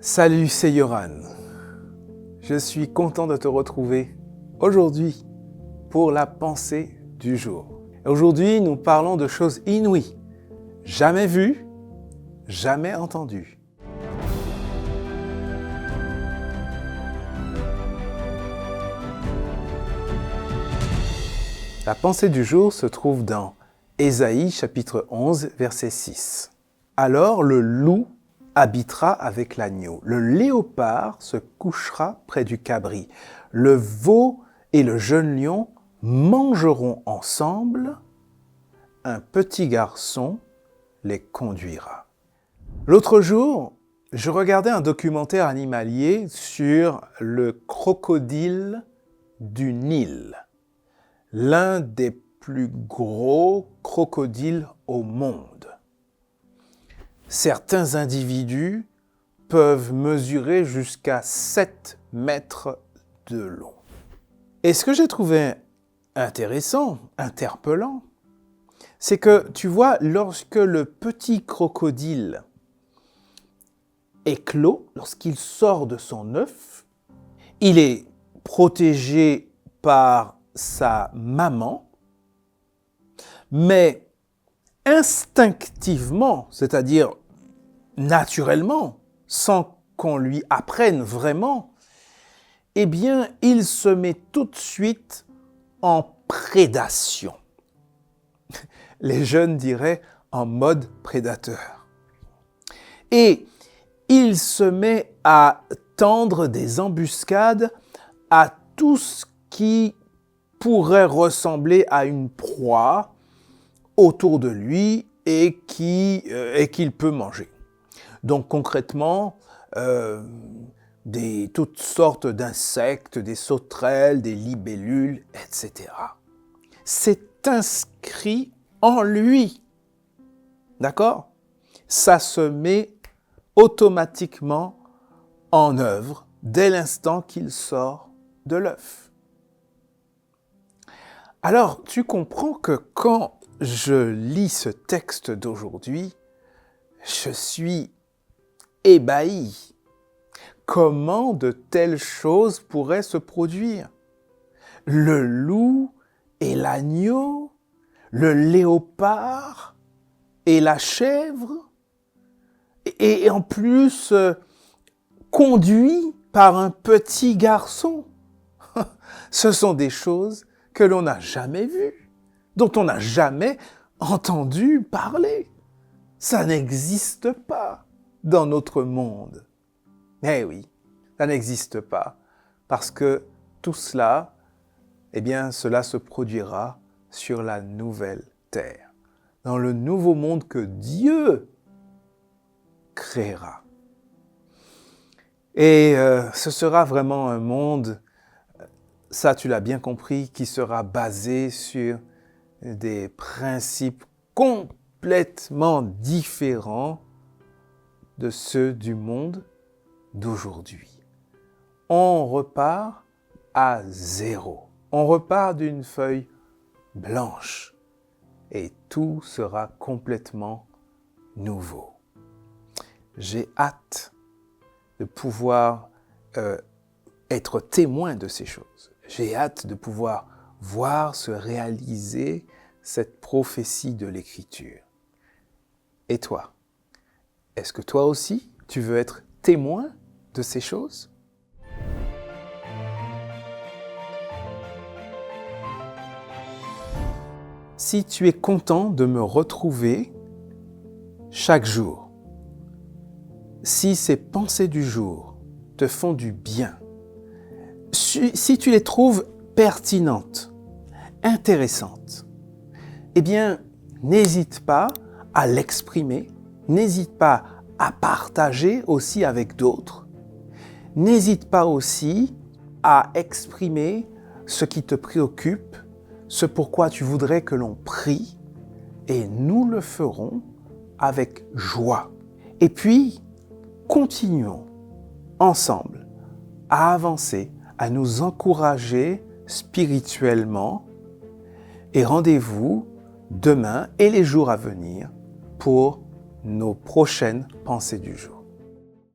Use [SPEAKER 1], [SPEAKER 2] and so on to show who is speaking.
[SPEAKER 1] Salut, c'est Yoran. Je suis content de te retrouver aujourd'hui pour la pensée du jour. Aujourd'hui, nous parlons de choses inouïes, jamais vues, jamais entendues. La pensée du jour se trouve dans Ésaïe chapitre 11, verset 6. Alors le loup habitera avec l'agneau, le léopard se couchera près du cabri, le veau et le jeune lion mangeront ensemble, un petit garçon les conduira. L'autre jour, je regardais un documentaire animalier sur le crocodile du Nil, l'un des plus gros crocodiles au monde. Certains individus peuvent mesurer jusqu'à 7 mètres de long. Et ce que j'ai trouvé intéressant, interpellant, c'est que, tu vois, lorsque le petit crocodile éclot, lorsqu'il sort de son œuf, il est protégé par sa maman, mais instinctivement, c'est-à-dire naturellement, sans qu'on lui apprenne vraiment, eh bien, il se met tout de suite en prédation. Les jeunes diraient en mode prédateur. Et il se met à tendre des embuscades à tout ce qui pourrait ressembler à une proie autour de lui et qu'il peut manger. Donc concrètement, toutes sortes d'insectes, des sauterelles, des libellules, etc. C'est inscrit en lui. D'accord ? Ça se met automatiquement en œuvre dès l'instant qu'il sort de l'œuf. Alors, tu comprends que quand je lis ce texte d'aujourd'hui, je suis ébahi. Comment de telles choses pourraient se produire ? Le loup et l'agneau, le léopard et la chèvre, et en plus conduit par un petit garçon. Ce sont des choses que l'on n'a jamais vues, dont on n'a jamais entendu parler. Ça n'existe pas dans notre monde. Eh oui, ça n'existe pas, parce que tout cela, eh bien, cela se produira sur la nouvelle terre, dans le nouveau monde que Dieu créera. Et ce sera vraiment un monde, ça tu l'as bien compris, qui sera basé sur des principes complètement différents de ceux du monde d'aujourd'hui. On repart à zéro. On repart d'une feuille blanche et tout sera complètement nouveau. J'ai hâte de pouvoir être témoin de ces choses. J'ai hâte de pouvoir voir se réaliser cette prophétie de l'Écriture. Et toi, est-ce que toi aussi, tu veux être témoin de ces choses ? Si tu es content de me retrouver chaque jour, si ces pensées du jour te font du bien, si tu les trouves pertinentes, intéressantes, eh bien, n'hésite pas à l'exprimer, n'hésite pas à partager aussi avec d'autres, n'hésite pas aussi à exprimer ce qui te préoccupe, ce pourquoi tu voudrais que l'on prie, et nous le ferons avec joie. Et puis, continuons ensemble à avancer, à nous encourager spirituellement, et rendez-vous demain et les jours à venir pour nos prochaines pensées du jour.